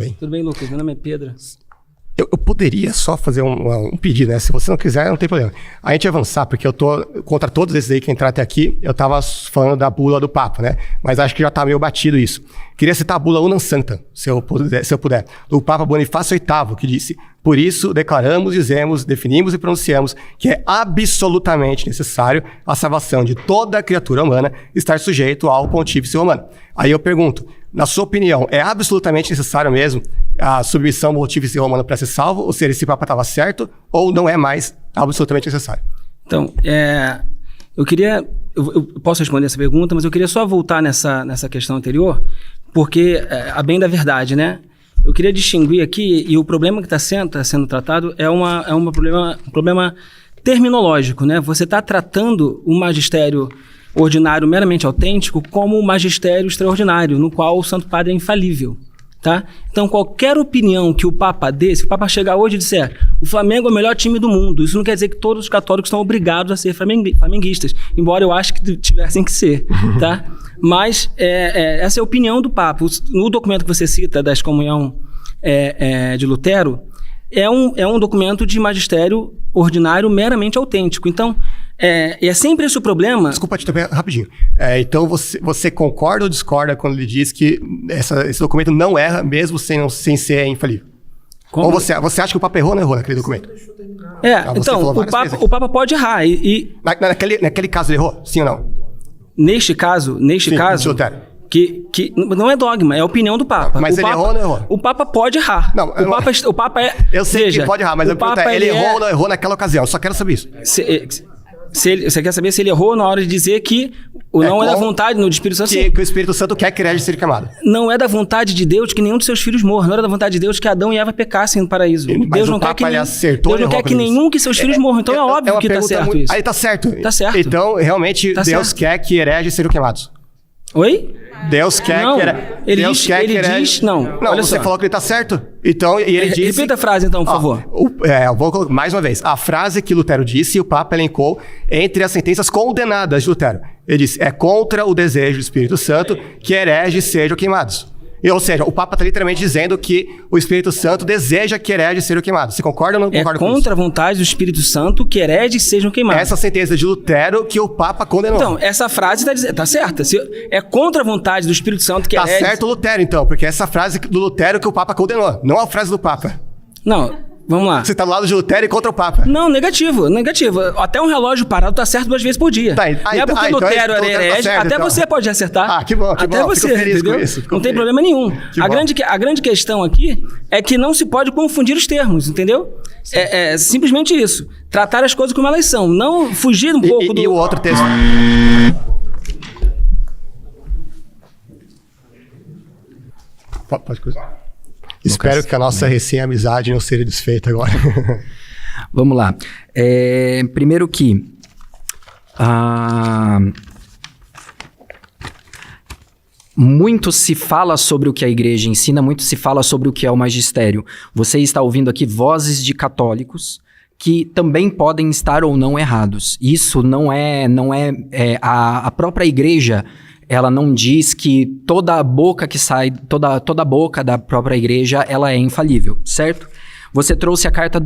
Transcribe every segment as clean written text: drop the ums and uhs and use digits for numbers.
Bem. Tudo bem, Lucas? Meu nome é Pedro. Eu poderia só fazer um pedido, né? Se você não quiser, não tem problema. A gente avançar, porque eu tô contra todos esses aí que entraram até aqui. Eu tava falando da bula do Papa, né? Mas acho que já tá meio batido isso. Queria citar a bula Unam Sanctam, se eu puder. Do Papa Bonifácio VIII, que disse: por isso declaramos, dizemos, definimos e pronunciamos que é absolutamente necessário a salvação de toda criatura humana estar sujeito ao pontífice romano. Aí eu pergunto, na sua opinião, é absolutamente necessário mesmo a submissão ao pontífice romano para ser salvo? Ou seja, esse Papa estava certo ou não é mais absolutamente necessário? Então, eu queria... Eu posso responder essa pergunta, mas eu queria só voltar nessa questão anterior, porque, a bem da verdade, né? Eu queria distinguir aqui, e o problema que está sendo tratado é um problema terminológico, né? Você está tratando o magistério ordinário meramente autêntico como o magistério extraordinário, no qual o Santo Padre é infalível, tá? Então, qualquer opinião que o Papa dê, se o Papa chegar hoje e disser o Flamengo é o melhor time do mundo, isso não quer dizer que todos os católicos estão obrigados a ser flamenguistas, embora eu acho que tivessem que ser, tá? Mas essa é a opinião do Papa. No documento que você cita da excomunhão de Lutero, é um documento de magistério ordinário meramente autêntico. Então, é sempre esse o problema... Desculpa te interromper rapidinho. Então, você concorda ou discorda quando ele diz que esse documento não erra, mesmo sem ser infalível? Como? Ou você acha que o Papa errou ou não errou naquele documento? Então, o Papa pode errar. Naquele caso ele errou? Sim ou não? Neste caso... Que não é dogma, é a opinião do Papa. Mas ele errou ou não errou? O Papa pode errar. Não, o Papa é... Eu sei que pode errar, mas a pergunta é, ele errou ou não errou naquela ocasião? Eu só quero saber isso. Você quer saber se ele errou na hora de dizer que não é da vontade no Espírito Santo... Que o Espírito Santo quer que herege seja queimado. Não é da vontade de Deus que nenhum dos seus filhos morra. Não era da vontade de Deus que Adão e Eva pecassem no paraíso. Deus não quer que Deus não quer que nenhum que seus filhos morram. Então é óbvio que está certo isso. Aí tá certo. Tá certo. Então, realmente, Deus quer que hereges sejam queimados. Oi? Deus quer que ele diz... Não, olha você só. falou que ele está certo. Então, e ele disse... Repita a frase, então, por favor. Eu vou colocar mais uma vez. A frase que Lutero disse, o Papa elencou entre as sentenças condenadas de Lutero. Ele disse, é contra o desejo do Espírito Santo que hereges sejam queimados. Ou seja, o Papa está literalmente dizendo que o Espírito Santo deseja que hereges sejam queimados. Você concorda ou não concorda com isso? É contra a vontade do Espírito Santo que hereges sejam queimados. Essa sentença de Lutero que o Papa condenou. Então, essa frase está certa. É contra a vontade do Espírito Santo que hereges... Tá certo o Lutero, então, porque essa frase do Lutero que o Papa condenou, não a frase do Papa. Não... Vamos lá. Você tá do lado de Lutero e contra o Papa. Não, negativo. Até um relógio parado tá certo 2 vezes por dia. Não é porque Lutero era herege, até você pode acertar. Ah, que bom, até você, entendeu? Não tem problema nenhum. A grande questão aqui é que não se pode confundir os termos, entendeu? É simplesmente isso. Tratar as coisas como elas são. Não fugir um pouco do... E o outro texto... Pode coisar. Espero que a nossa recém-amizade não seja desfeita agora. Vamos lá. Primeiro que... muito se fala sobre o que a igreja ensina, muito se fala sobre o que é o magistério. Você está ouvindo aqui vozes de católicos que também podem estar ou não errados. Isso não é a própria igreja... Ela não diz que toda a boca que sai, toda a boca da própria igreja, ela é infalível, certo? Você trouxe a carta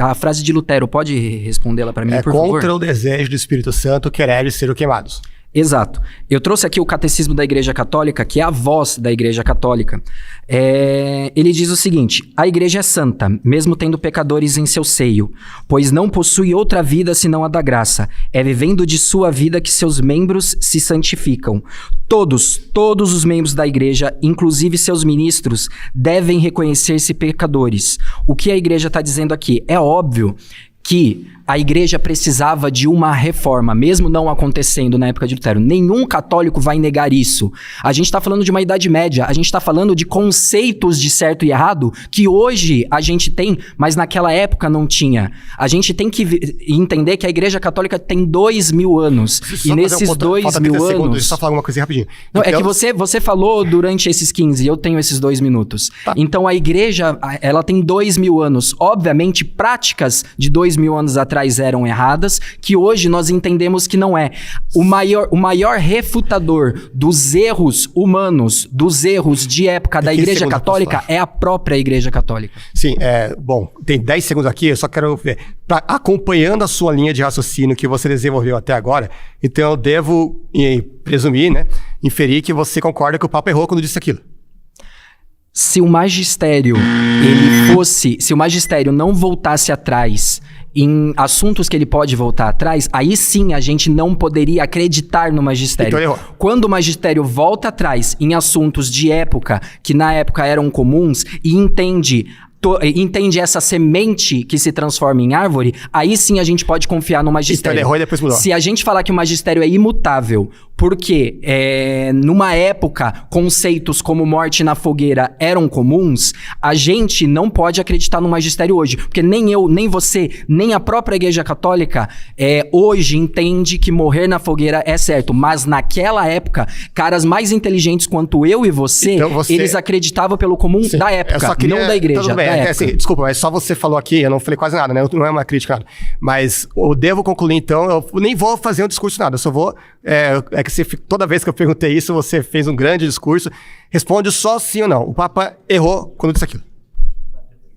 a frase de Lutero, pode respondê-la para mim, por favor? É contra o desejo do Espírito Santo que hereges sejam queimados. Exato. Eu trouxe aqui o Catecismo da Igreja Católica, que é a voz da Igreja Católica. Ele diz o seguinte: a Igreja é santa, mesmo tendo pecadores em seu seio, pois não possui outra vida senão a da graça. É vivendo de sua vida que seus membros se santificam. Todos os membros da Igreja, inclusive seus ministros, devem reconhecer-se pecadores. O que a Igreja está dizendo aqui? É óbvio que a igreja precisava de uma reforma, mesmo não acontecendo na época de Lutero. Nenhum católico vai negar isso. A gente está falando de uma Idade Média, a gente está falando de conceitos de certo e errado que hoje a gente tem, mas naquela época não tinha. A gente tem que entender que a Igreja Católica tem 2000 anos. E nesses 2000 anos... Deixa eu só falar uma coisinha rapidinho. Não, é que você falou durante esses 15, eu tenho esses 2 minutos. Tá. Então a igreja, ela tem 2000 anos. Obviamente, práticas de 2000 anos atrás atrás eram erradas, que hoje nós entendemos que não é. O maior refutador dos erros humanos, dos erros de época da Igreja Católica é a própria Igreja Católica. Sim, bom, tem 10 segundos aqui, eu só quero ver. Acompanhando a sua linha de raciocínio que você desenvolveu até agora, então eu devo presumir, né, inferir que você concorda que o Papa errou quando disse aquilo. Se o magistério se o magistério não voltasse atrás em assuntos que ele pode voltar atrás, aí sim a gente não poderia acreditar no magistério. Então, quando o magistério volta atrás em assuntos de época, que na época eram comuns, e entende essa semente que se transforma em árvore, aí sim a gente pode confiar no magistério. Então ele errou e depois mudou. Se a gente falar que o magistério é imutável, porque numa época conceitos como morte na fogueira eram comuns, a gente não pode acreditar no magistério hoje, porque nem eu, nem você, nem a própria Igreja Católica hoje entende que morrer na fogueira é certo, mas naquela época, caras mais inteligentes quanto eu e você, então eles acreditavam pelo comum da época, não da Igreja. Tudo bem, assim, desculpa, mas só você falou aqui, eu não falei quase nada, né? Não é uma crítica, nada. Mas eu devo concluir, então, eu nem vou fazer um discurso nada, eu só vou... toda vez que eu perguntei isso, você fez um grande discurso. Responde só sim ou não. O Papa errou quando disse aquilo.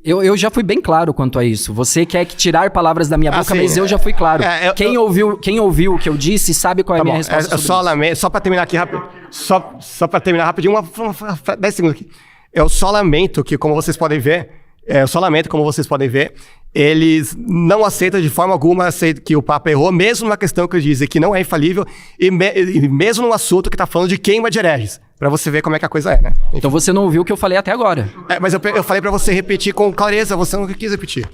Eu já fui bem claro quanto a isso. Você quer tirar palavras da minha boca, mas eu já fui claro. Quem ouviu o que eu disse sabe qual é a minha resposta sobre só para terminar aqui rápido. Só para terminar rapidinho, 10 segundos aqui. Eu só lamento que, como vocês podem ver, eles não aceitam de forma alguma que o Papa errou, mesmo numa questão que eles dizem que não é infalível, e mesmo num assunto que está falando de queima de hereges. Pra você ver como é que a coisa é, né? Então você não ouviu o que eu falei até agora. Mas eu falei pra você repetir com clareza, você não quis repetir.